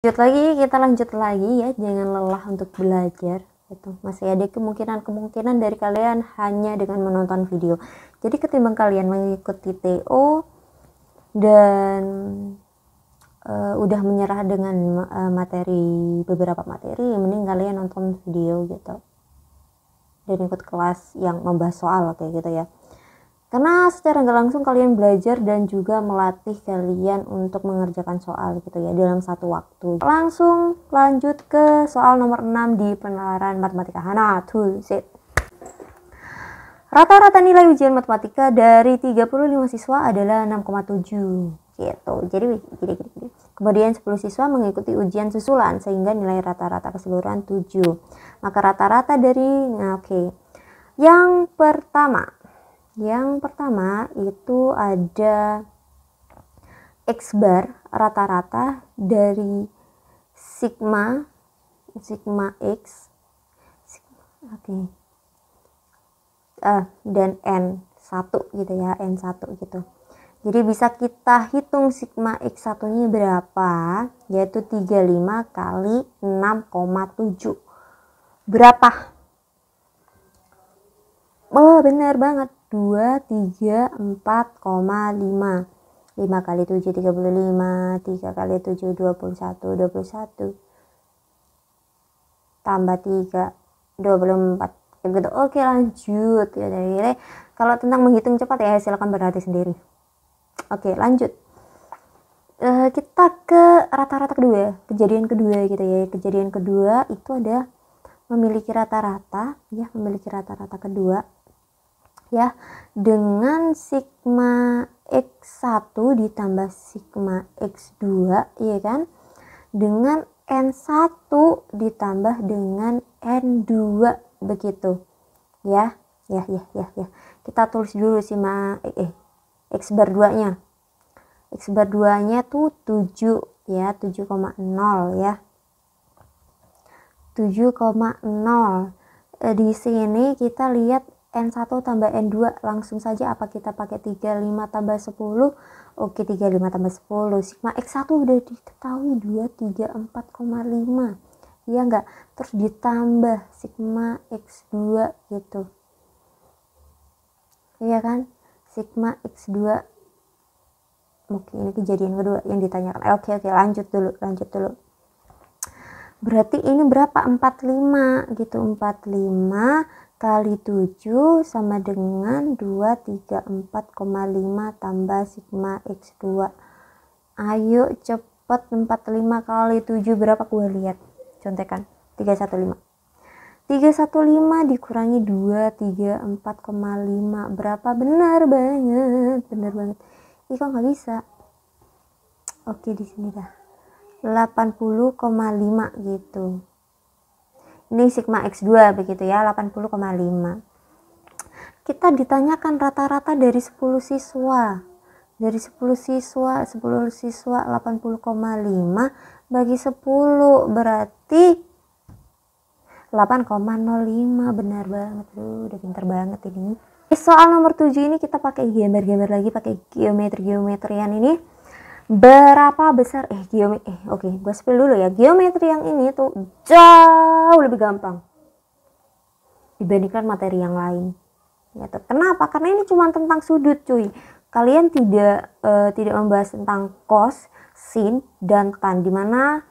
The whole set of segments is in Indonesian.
Kita lanjut lagi ya, jangan lelah untuk belajar. Masih ada kemungkinan dari kalian hanya dengan menonton video. Jadi ketimbang kalian mengikuti TO dan udah menyerah dengan beberapa materi, mending kalian nonton video gitu dan ikut kelas yang membahas soal kayak gitu ya. Karena secara nggak langsung kalian belajar dan juga melatih kalian untuk mengerjakan soal gitu ya dalam satu waktu. Langsung lanjut ke soal nomor 6 di penalaran matematika. Hana, sit. Rata-rata nilai ujian matematika dari 35 siswa adalah 6,7 gitu. Jadi kemudian 10 siswa mengikuti ujian susulan sehingga nilai rata-rata keseluruhan 7. Maka rata-rata dari Yang pertama itu ada X bar rata-rata dari sigma X dan N1 gitu ya, N1 gitu. Jadi bisa kita hitung sigma X1 nya berapa, yaitu 35 kali 6,7. Berapa? Oh, benar banget. 234,5. 5 kali 7 35, 3 kali 7 21 tambah 3 24 gitu. Oke, lanjut ya. Jadi kalau tentang menghitung cepat ya silakan berhati sendiri. Oke, lanjut. Kita ke rata-rata kedua, kejadian kedua gitu ya. Kejadian kedua itu ada memiliki rata-rata kedua ya, dengan sigma X1 ditambah sigma X2 ya kan, dengan N1 ditambah dengan N2 begitu ya. Kita tulis dulu sigma X bar 2 nya. X bar 2 nya tuh 7 ya, 7,0 ya. 7,0. Di sini kita lihat N1 tambah N2, langsung saja apa kita pakai 35 tambah 10? Oke, 35 tambah 10. Sigma X1 udah diketahui 234,5. Iya enggak? Terus ditambah sigma X2 gitu. Iya kan? Sigma X2. Oke, ini kejadian kedua yang ditanyakan. Oke, lanjut dulu. Berarti ini berapa? 45 gitu. 45 kali 7 sama dengan 234,5 tambah sigma X2. Ayo cepet, 45 kali 7 berapa? Gue lihat. Contekan. 315. 315 dikurangi 234,5 berapa? Benar banget. Ih, kok nggak bisa? Oke, di sini dah. 80,5 gitu. Ini sigma X2 begitu ya, 80,5. Kita ditanyakan rata-rata dari 10 siswa. Dari 10 siswa 80,5 bagi 10 berarti 8,05. Benar banget. Udah pintar banget ini. Soal nomor 7 ini kita pakai gambar lagi, pakai geometrian ini. Berapa besar gue spill dulu ya. Geometri yang ini tuh jauh lebih gampang dibandingkan materi yang lain gitu. Kenapa? Karena ini cuma tentang sudut cuy. Kalian tidak membahas tentang cos, sin, dan tan, dimana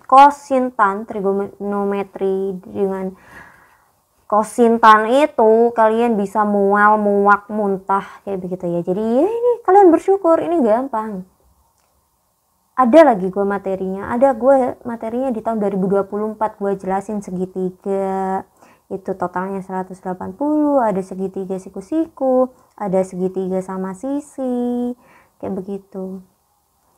cos, sin, tan, trigonometri dengan kosin tan itu kalian bisa mual, muak, muntah kayak begitu ya. Jadi ya ini kalian bersyukur, ini gampang. Ada lagi gue materinya di tahun 2024 gue jelasin segitiga itu totalnya 180, ada segitiga siku-siku, ada segitiga sama sisi kayak begitu,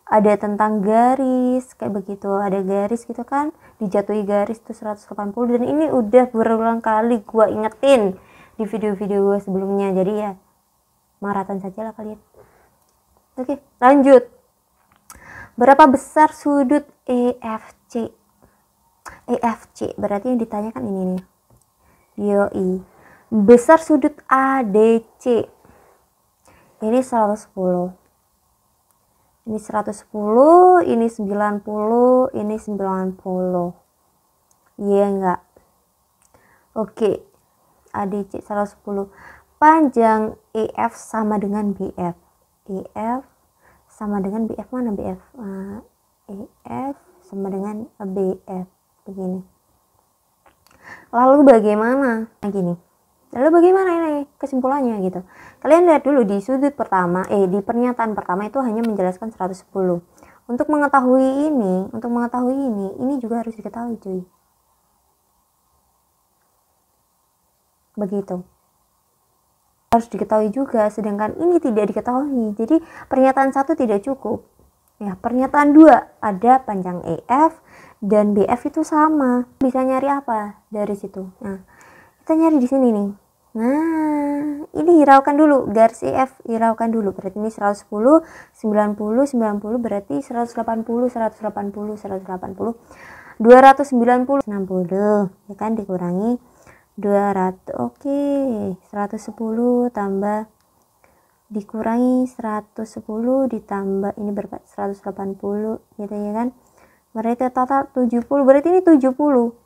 ada tentang garis kayak begitu, ada garis gitu kan, dijatuhi garis tuh 180, dan ini udah berulang kali gue ingetin di video-video gue sebelumnya, jadi ya maraton saja lah kalian. Oke, lanjut. Berapa besar sudut EFC? EFC berarti yang ditanyakan ini nih. Yoi. Besar sudut ADC. Ini 110. Ini 110, ini 90, ini 90. Iya enggak? Oke. ADC 110. Panjang EF sama dengan BF. EF sama dengan BF, mana BF? EF sama dengan BF. Begini. Lalu bagaimana? Nah gini. Lalu bagaimana ini kesimpulannya gitu? Kalian lihat dulu di sudut pertama, di pernyataan pertama itu hanya menjelaskan 110. Untuk mengetahui ini juga harus diketahui cuy. Begitu. Harus diketahui juga, sedangkan ini tidak diketahui. Jadi pernyataan 1 tidak cukup. Ya, pernyataan 2 ada panjang EF dan BF itu sama. Bisa nyari apa dari situ? Nah, kita nyari di sini nih. Nah, ini hiraukan dulu, garis EF hiraukan dulu. Berarti ini 110, 90, 90 berarti 180, 180, 180, 290, 60, ya kan, dikurangi 200. Oke, 110 tambah dikurangi 110 ditambah ini berapa? 180 gitu ya kan. Berarti total 70, berarti ini 70.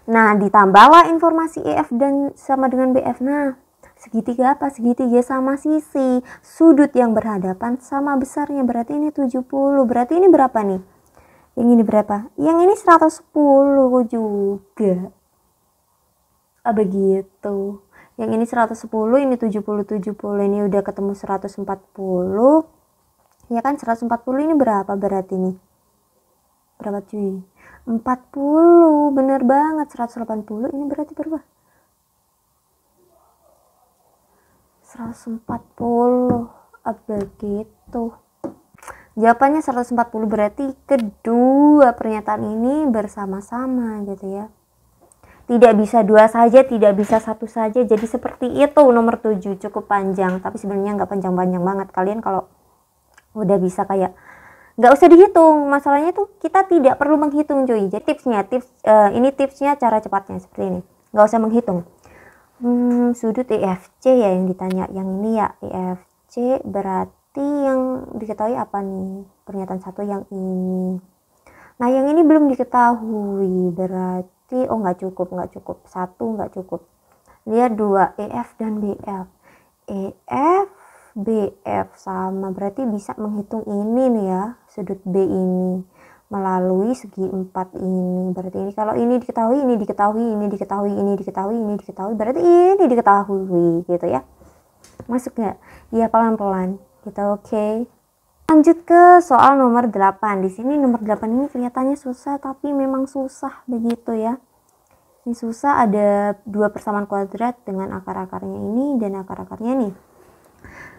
Nah, ditambahlah informasi EF dan sama dengan BF. Nah, segitiga apa? Segitiga sama sisi. Sudut yang berhadapan sama besarnya. Berarti ini 70. Berarti ini berapa nih? Yang ini berapa? Yang ini 110 juga. Begitu. Yang ini 110, ini 70, 70. Ini udah ketemu 140. Ya kan, 140 ini berapa berarti nih? Berapa cuy? 40, bener banget. 180 ini berarti berapa? 140. Begitu. Jawabannya 140, berarti kedua pernyataan ini bersama-sama gitu ya. Tidak bisa dua saja, tidak bisa satu saja. Jadi seperti itu nomor 7, cukup panjang, tapi sebenarnya nggak panjang-panjang banget. Kalian kalau udah bisa kayak nggak usah dihitung, masalahnya tuh kita tidak perlu menghitung cuy. Jadi ini tipsnya cara cepatnya seperti ini, nggak usah menghitung. Sudut EFC ya yang ditanya, yang ini ya EFC, berarti yang diketahui apa nih? Pernyataan 1 yang ini. Nah yang ini belum diketahui, berarti nggak cukup 1 nggak cukup. Lihat 2, EF dan BF. EF BF sama, berarti bisa menghitung ini nih ya, sudut B ini melalui segi 4 ini. Berarti ini kalau ini diketahui, ini diketahui, ini diketahui, ini diketahui, ini diketahui, berarti ini diketahui gitu ya. Masuk nggak? Ya pelan-pelan gitu. Oke. Lanjut ke soal nomor 8. Di sini nomor 8 ini kelihatannya susah, tapi memang susah begitu ya. Ini susah, ada 2 persamaan kuadrat dengan akar-akarnya ini dan akar-akarnya nih.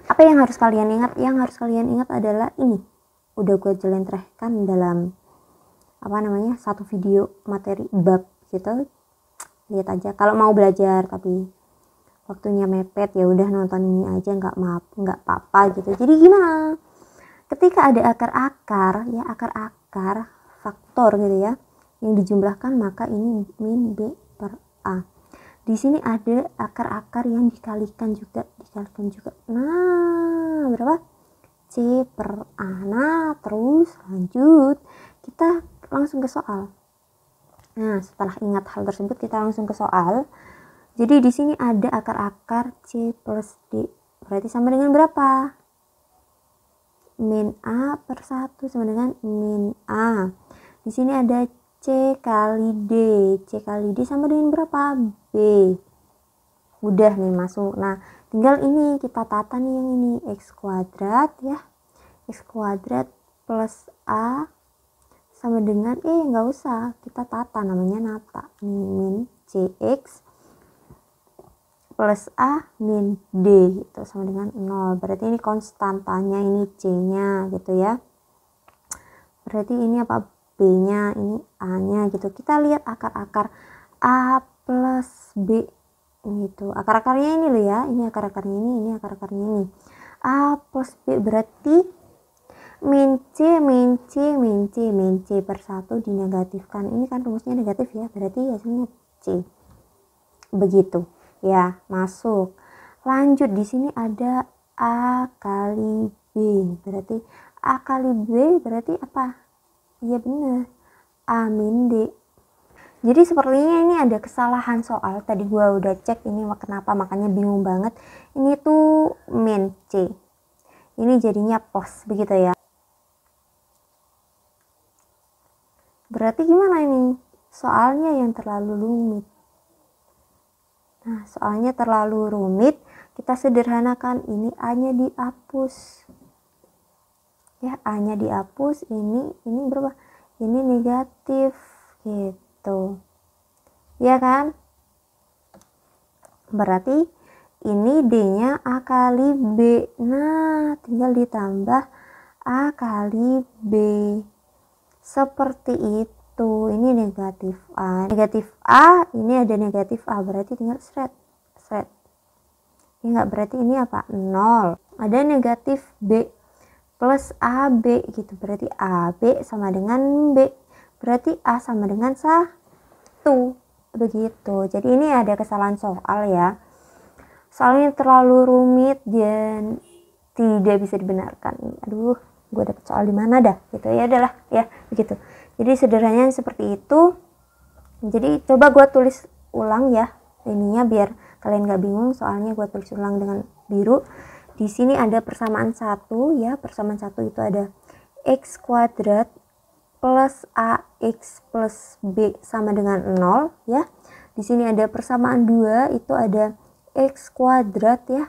Apa yang harus kalian ingat? Yang harus kalian ingat adalah ini. Udah gue jelentrehkan dalam satu video materi bab gitu. Lihat aja kalau mau belajar, tapi waktunya mepet ya udah nonton ini aja, nggak apa-apa gitu. Jadi gimana? Ketika ada akar-akar ya, akar-akar faktor gitu ya, yang dijumlahkan, maka ini min B per A. Di sini ada akar-akar yang dikalikan juga. Nah, berapa? C per A. Nah, terus lanjut. Kita langsung ke soal. Nah, setelah ingat hal tersebut, kita langsung ke soal. Jadi di sini ada akar-akar C plus D. Berarti sama dengan berapa? Min A per 1 sama dengan min A. Di sini ada C kali D. C kali D sama dengan berapa? B. Udah nih masuk. Nah, tinggal ini kita tata nih yang ini. X kuadrat ya. X kuadrat plus A sama dengan, nggak usah. Kita tata, namanya nata. Min CX plus A min D gitu sama dengan 0. Berarti ini konstantanya, ini C-nya gitu ya. Berarti ini apa? B-nya, ini A-nya gitu. Kita lihat akar-akar A plus B gitu. Akar-akarnya ini loh ya. Ini akar-akarnya ini akar-akarnya ini. A plus B berarti min C per 1 dinegatifkan. Ini kan rumusnya negatif ya. Berarti hasilnya C. Begitu. Ya, masuk. Lanjut, di sini ada A kali berarti A kali B berarti apa? Iya bener, A min D. Jadi sepertinya ini ada kesalahan soal. Tadi gua udah cek ini kenapa, makanya bingung banget. Ini tuh min C. Ini jadinya plus begitu ya. Berarti gimana ini? Soalnya yang terlalu rumit. Nah, soalnya terlalu rumit, kita sederhanakan. Ini A-nya dihapus. Ya, A-nya dihapus. Ini berapa? Ini negatif gitu. Ya kan? Berarti ini D-nya A kali B. Nah, tinggal ditambah A kali B. Seperti itu. Ini negatif A. Negatif A, ini ada negatif A. Berarti tinggal seret. Ini enggak, berarti ini apa? 0. Ada negatif B plus AB gitu. Berarti AB sama dengan B. Berarti A sama dengan 1. Begitu. Jadi ini ada kesalahan soal ya. Soalnya terlalu rumit dan tidak bisa dibenarkan. Aduh, gue dapet soal di mana dah gitu. Ya adalah ya begitu. Jadi sederhananya seperti itu. Jadi coba gue tulis ulang ya ininya biar kalian gak bingung. Soalnya gue tulis ulang dengan biru. Di sini ada persamaan 1 ya. Persamaan 1 itu ada x kuadrat plus ax plus b sama dengan 0 ya. Di sini ada persamaan 2 itu ada x kuadrat ya.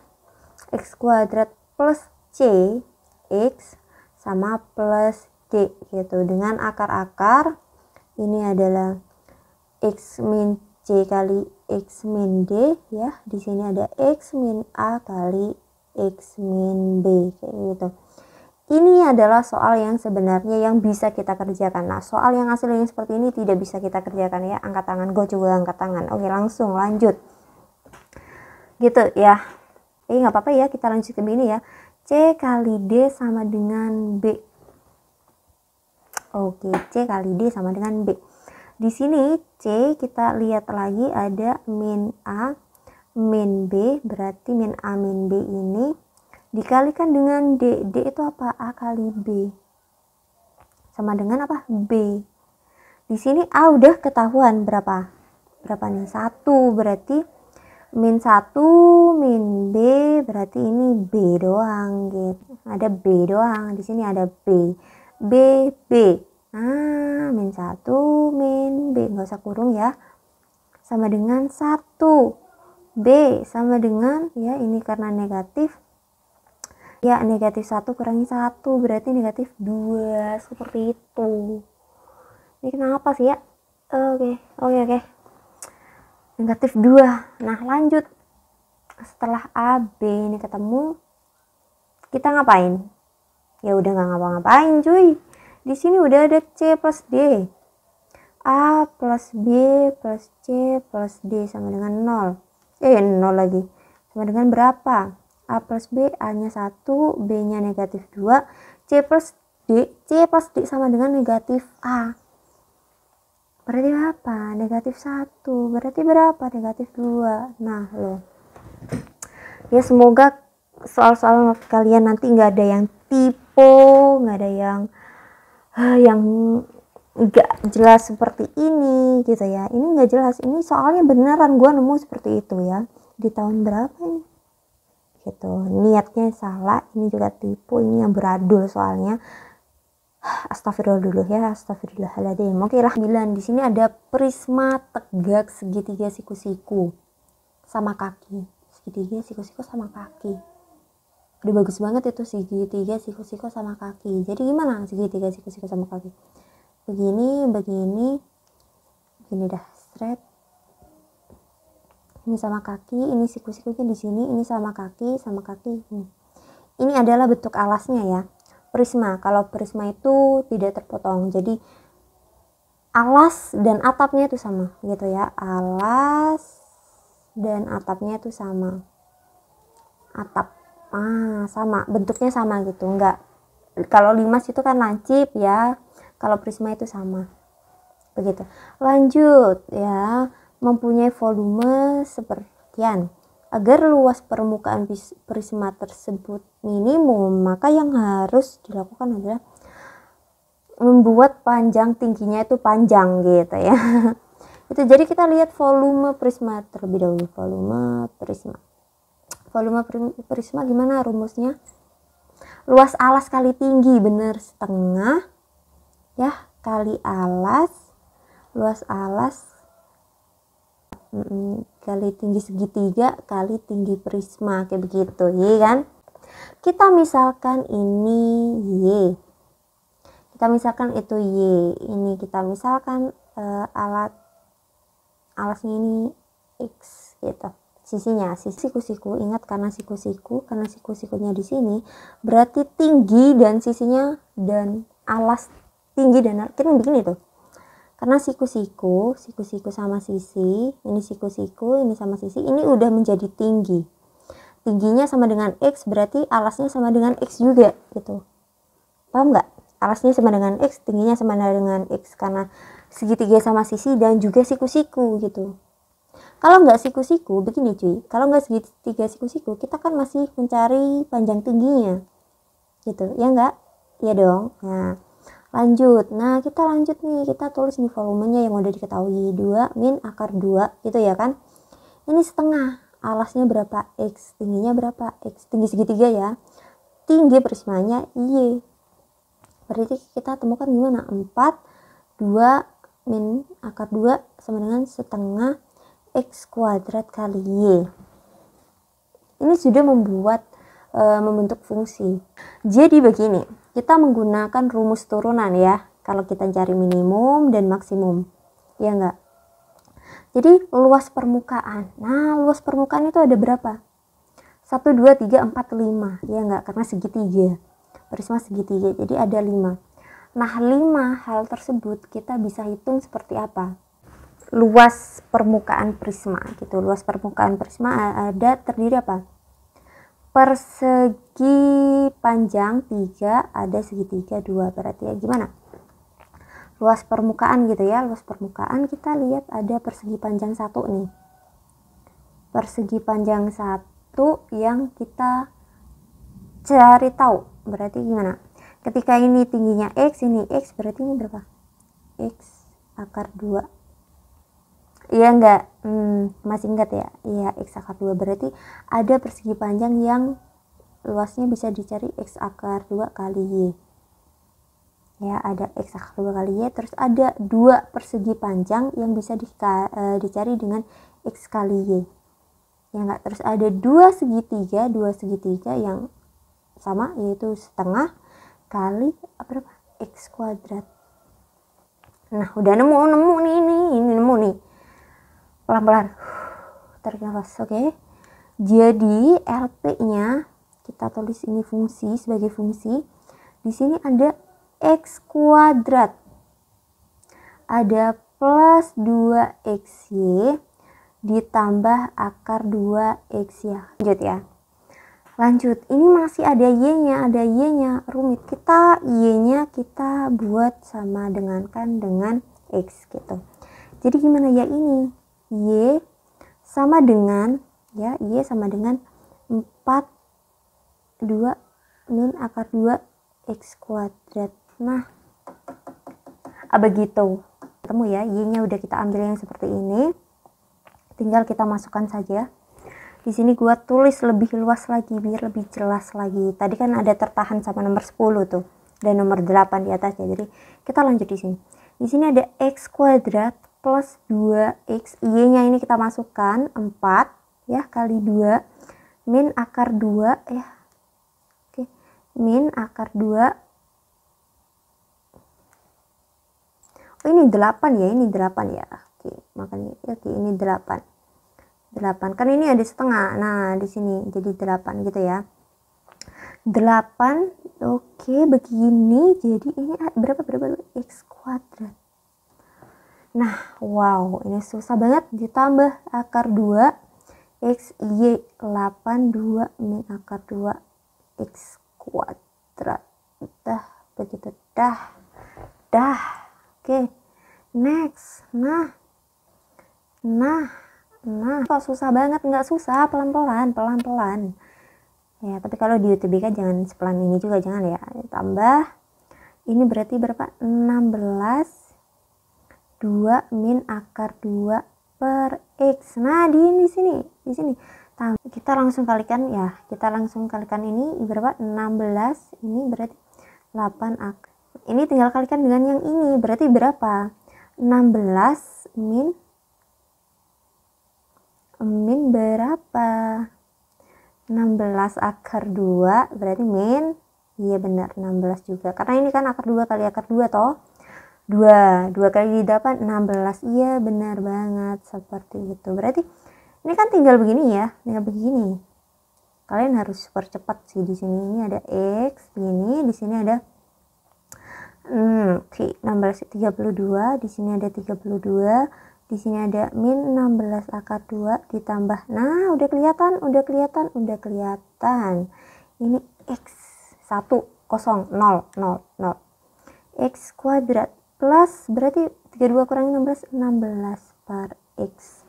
X kuadrat plus c x sama plus d gitu. Dengan akar-akar ini adalah x min c kali x min d ya. Di sini ada x min a kali x min b kayak gitu. Ini adalah soal yang sebenarnya yang bisa kita kerjakan. Nah, soal yang asli yang seperti ini tidak bisa kita kerjakan ya. Angkat tangan, gue juga angkat tangan. Oke, langsung lanjut. Gitu ya. Nggak apa-apa ya, kita lanjut ke ini ya. C kali D sama dengan B. Oke, C kali D sama dengan B. Di sini C kita lihat lagi ada min A, min B. Berarti min A, min B ini dikalikan dengan D. D itu apa? A kali B. Sama dengan apa? B. Di sini A udah ketahuan berapa? Berapa nih? 1. Berarti min 1 min B. Berarti ini B doang gitu. Ada B doang. Di sini ada B. B. Nah, min 1 min B. Nggak usah kurung ya. Sama dengan 1. B sama dengan ya ini karena negatif. Ya, negatif 1 kurangi 1 berarti negatif 2. Seperti itu. Ini kenapa sih ya? Oke. Negatif 2. Nah, lanjut. Setelah A, B ini ketemu, kita ngapain? Ya udah nggak ngapa-ngapain cuy. Di sini udah ada C plus D. A plus B plus C plus D sama dengan 0. 0 lagi. Sama dengan berapa? A plus B, A-nya 1, B-nya negatif 2, C plus D sama dengan negatif A. Berarti apa? Negatif 1. Berarti berapa? Negatif 2. Nah, loh. Ya, semoga soal-soal kalian nanti nggak ada yang tipe, nggak ada yang nggak jelas seperti ini gitu ya. Ini nggak jelas. Ini soalnya beneran gue nemu seperti itu ya. Di tahun berapa ini? Gitu. Niatnya salah, ini juga tipu, ini yang beradul soalnya. Astagfirullah dulu ya, astagfirullahaladzim. Oke lah, 9. Di sini ada prisma tegak segitiga siku-siku sama kaki. Segitiga siku-siku sama kaki. Udah bagus banget itu segitiga siku-siku sama kaki. Jadi gimana segitiga siku-siku sama kaki? Begini dah, straight. Ini sama kaki, ini siku-sikunya di sini, ini sama kaki. Ini adalah bentuk alasnya ya. Prisma, kalau prisma itu tidak terpotong. Jadi alas dan atapnya itu sama gitu ya. Alas dan atapnya itu sama. Atap. Sama, bentuknya sama gitu. Enggak. Kalau limas itu kan lancip ya. Kalau prisma itu sama. Begitu. Lanjut ya. Mempunyai volume sepertian. Agar luas permukaan prisma tersebut minimum, maka yang harus dilakukan adalah membuat panjang tingginya itu panjang gitu ya. Itu jadi kita lihat volume prisma terlebih dahulu. Volume prisma gimana rumusnya? Luas alas kali tinggi, bener, setengah ya, kali alas, luas alas kali tinggi segitiga kali tinggi prisma, kayak begitu ya kan. Kita misalkan ini Y, kita misalkan itu Y, ini kita misalkan alasnya ini X gitu, sisinya siku-siku. Ingat, karena siku-sikunya di sini berarti tinggi dan sisinya dan alas tinggi dan kita bikin itu. Karena siku-siku sama sisi, ini siku-siku, ini sama sisi, ini udah menjadi tinggi. Tingginya sama dengan X, berarti alasnya sama dengan X juga gitu. Paham nggak? Alasnya sama dengan X, tingginya sama dengan X, karena segitiga sama sisi dan juga siku-siku gitu. Kalau nggak siku-siku, begini cuy, kalau nggak segitiga siku-siku, kita kan masih mencari panjang tingginya gitu, ya nggak? Ya dong. Nah, lanjut. Nah, kita lanjut nih, kita tulis nih volumenya yang udah diketahui, 2 min akar 2 gitu ya kan. Ini setengah, alasnya berapa? X, tingginya berapa? X, tinggi segitiga ya. Tinggi prismanya Y. Berarti kita temukan gimana? 4, 2 min akar 2 sama dengan setengah X kuadrat kali Y. Ini sudah membentuk fungsi. Jadi begini, kita menggunakan rumus turunan ya, kalau kita cari minimum dan maksimum, ya enggak? Jadi luas permukaan, nah luas permukaan itu ada berapa? 1, 2, 3, 4, 5, ya enggak? Karena segitiga, prisma segitiga, jadi ada 5. Nah 5 hal tersebut kita bisa hitung seperti apa? Luas permukaan prisma gitu. Luas permukaan prisma ada terdiri apa? Persegi panjang 3, ada segitiga 2, berarti ya gimana? Luas permukaan gitu ya, luas permukaan kita lihat ada persegi panjang 1 nih. Persegi panjang 1 yang kita cari tahu, berarti gimana? Ketika ini tingginya X, ini X, berarti ini berapa? X akar 2. Iya enggak? Masih ingat ya? Iya, X akar 2, berarti ada persegi panjang yang luasnya bisa dicari X akar 2 kali Y. Ya, ada X akar 2 kali Y, terus ada 2 persegi panjang yang bisa dicari dengan X kali Y. Ya enggak? Terus ada 2 segitiga yang sama, yaitu setengah kali berapa? X kuadrat. Nah, udah nemu nih, ini nemu nih. Pelan-pelan tarik nafas. Oke. Jadi LP-nya kita tulis ini fungsi, sebagai fungsi. Di sini ada X kuadrat, ada plus 2XY ditambah akar 2X ya. Lanjut ya. Lanjut, ini masih ada Y-nya, rumit. Kita Y-nya kita buat sama dengan X gitu. Jadi gimana ya ini? Y sama dengan 4 2 min akar 2 X kuadrat. Nah, begitu. Ketemu ya, Y-nya udah kita ambil yang seperti ini. Tinggal kita masukkan saja. Di sini gua tulis lebih luas lagi biar lebih jelas lagi. Tadi kan ada tertahan sama nomor 10 tuh dan nomor 8 di atasnya. Jadi kita lanjut di sini. Di sini ada X kuadrat plus 2X, Y-nya ini kita masukkan 4 ya kali 2 min akar 2 ya. Oke, min akar 2. Oh, ini 8 ya, ini 8 ya. Oke, makanya oke ini 8. Kan ini ada setengah. Nah, di sini jadi 8 gitu ya. 8. Oke, begini. Jadi ini berapa X kuadrat. Nah, wow, ini susah banget. Ditambah akar 2 X Y 8 2 min akar 2 X kuadrat. Begitu dah. Oke, next. Nah Nah, kok susah banget? Nggak susah, pelan-pelan, pelan-pelan. Ya, tapi kalau di UTBK jangan sepelan ini juga, jangan ya. Tambah, ini berarti berapa? 16, 2 min akar 2 per X. Nah, di sini. Kita langsung kalikan ya. Kita langsung kalikan ini berapa? 16, ini berarti 8 akar. Ini tinggal kalikan dengan yang ini, berarti berapa? 16 min berapa? 16 akar 2 berarti min, iya benar 16 juga. Karena ini kan akar 2 kali akar 2 toh. 2 kali 8 16. Iya benar banget seperti itu. Berarti ini kan tinggal begini ya, tinggal begini. Kalian harus super cepat sih di sini. Ini ada X begini, di sini ada 16 32, di sini ada 32, di sini ada min 16 akar 2 ditambah. Nah, udah kelihatan. Ini X 1 0 0 X kuadrat plus berarti 32 kurangi 16 per X.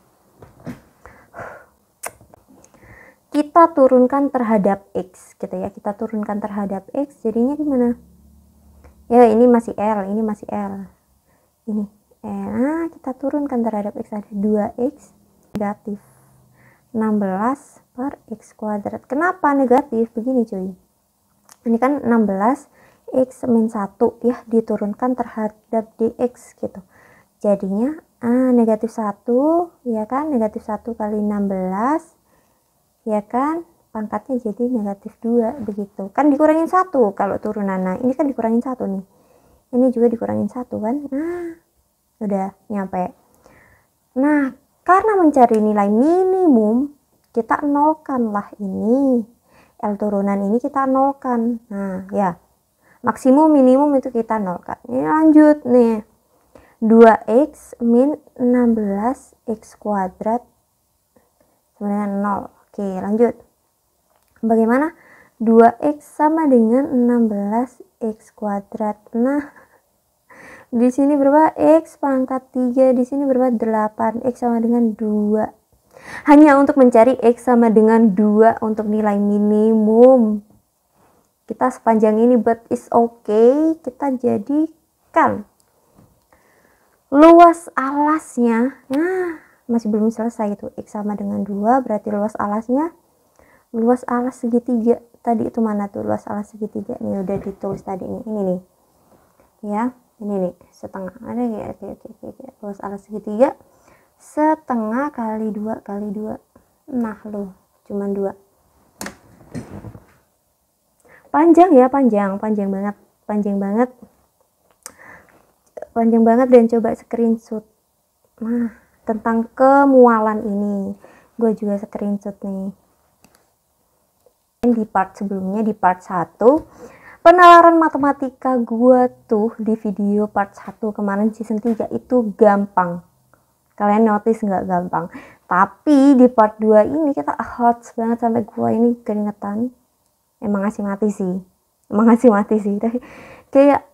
Kita turunkan terhadap X gitu ya. Kita turunkan terhadap X jadinya gimana? Ya, ini masih L, ini masih L. Ini Nah, kita turunkan terhadap X, ada 2X negatif 16 per X kuadrat. Kenapa negatif? Begini cuy. Ini kan 16 X min 1 ya, diturunkan terhadap DX gitu. Jadinya negatif 1 ya kan, negatif 1 kali 16 ya kan, pangkatnya jadi negatif 2 begitu. Kan dikurangin 1 kalau turunan. Nah, ini kan dikurangin 1 nih. Ini juga dikurangin 1 kan. Nah, udah nyampe. Nah, karena mencari nilai minimum, kita nolkan lah ini. L turunan ini kita nolkan. Nah, ya. Maksimum minimum itu kita nolkan. Ini lanjut nih. 2X min 16X kuadrat sama dengan 0. Oke, lanjut. Bagaimana? 2X sama dengan 16X kuadrat. Nah, di sini berapa? X pangkat 3. Di sini berapa? 8. X sama dengan 2. Hanya untuk mencari X sama dengan 2 untuk nilai minimum. Kita sepanjang ini, but is okay. Kita jadikan luas alasnya. Nah, masih belum selesai itu. X sama dengan 2 berarti luas alasnya. Luas alas segitiga. Tadi itu mana tuh luas alas segitiga? Ini udah ditulis tadi nih. Ini nih. Ya. Ini nih, setengah. Ada ya, oke. Luas alas segitiga setengah kali 2 kali 2. Nah, loh, cuman 2. Panjang ya, panjang banget dan coba screenshot. Nah, tentang kemualan ini. Gue juga screenshot nih. Di part sebelumnya, di part 1 penalaran matematika gue tuh di video part 1 kemarin season 3 itu gampang. Kalian notice nggak gampang? Tapi di part 2 ini kita hot banget sampai gue ini keringetan. Emang ngasih mati sih. Tapi kayak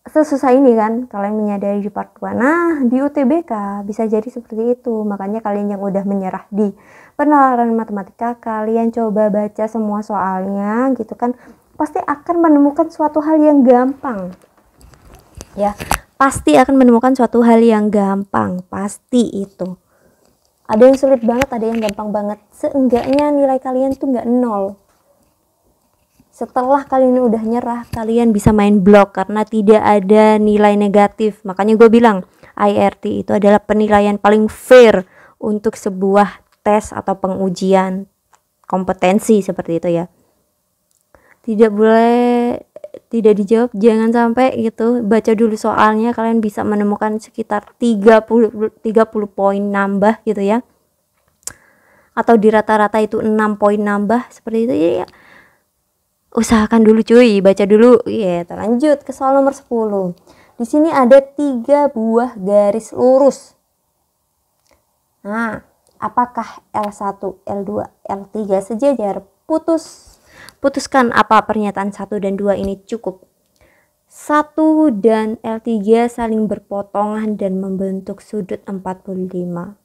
sesusah ini kan kalian menyadari di part 2. Nah, di UTBK bisa jadi seperti itu. Makanya kalian yang udah menyerah di penalaran matematika, kalian coba baca semua soalnya gitu kan. Pasti akan menemukan suatu hal yang gampang. Ya, pasti akan menemukan suatu hal yang gampang. Pasti itu. Ada yang sulit banget, ada yang gampang banget. Seenggaknya nilai kalian tuh nggak 0. Setelah kalian udah nyerah, kalian bisa main blok karena tidak ada nilai negatif. Makanya gue bilang, IRT itu adalah penilaian paling fair untuk sebuah tes atau pengujian kompetensi seperti itu ya. Tidak boleh tidak dijawab, jangan sampai gitu. Baca dulu soalnya, kalian bisa menemukan sekitar 30 poin nambah gitu ya. Atau di rata-rata itu 6 poin nambah seperti itu ya. Usahakan dulu cuy, baca dulu. Ya, lanjut ke soal nomor 10. Di sini ada 3 buah garis lurus. Nah, apakah L1, L2, L3 sejajar? Putuskan apa pernyataan 1 dan 2 ini cukup. 1 dan L3 saling berpotongan dan membentuk sudut 45.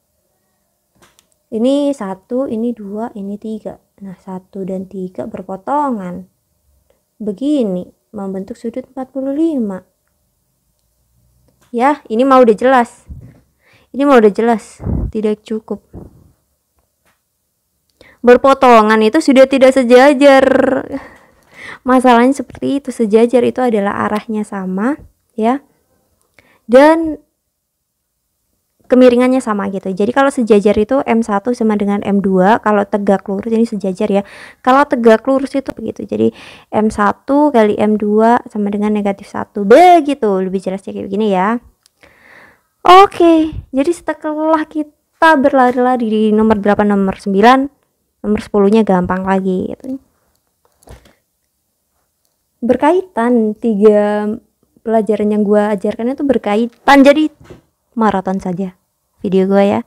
Ini 1, ini 2, ini 3. Nah, 1 dan 3 berpotongan. Begini, membentuk sudut 45. Ya, ini mau udah jelas. Tidak cukup. Berpotongan itu sudah tidak sejajar. Masalahnya seperti itu, sejajar itu adalah arahnya sama, ya. Dan kemiringannya sama gitu. Jadi kalau sejajar itu M1 sama dengan M2, kalau tegak lurus ini sejajar ya. Kalau tegak lurus itu begitu. Jadi M1 kali M2 sama dengan -1. Begitu, lebih jelasnya kayak begini ya. Oke, jadi setelah kita berlari-lari di nomor 8, nomor 9, nomor 10-nya gampang lagi gitu. Berkaitan, 3 pelajaran yang gue ajarkan itu berkaitan, jadi maraton saja video gue ya.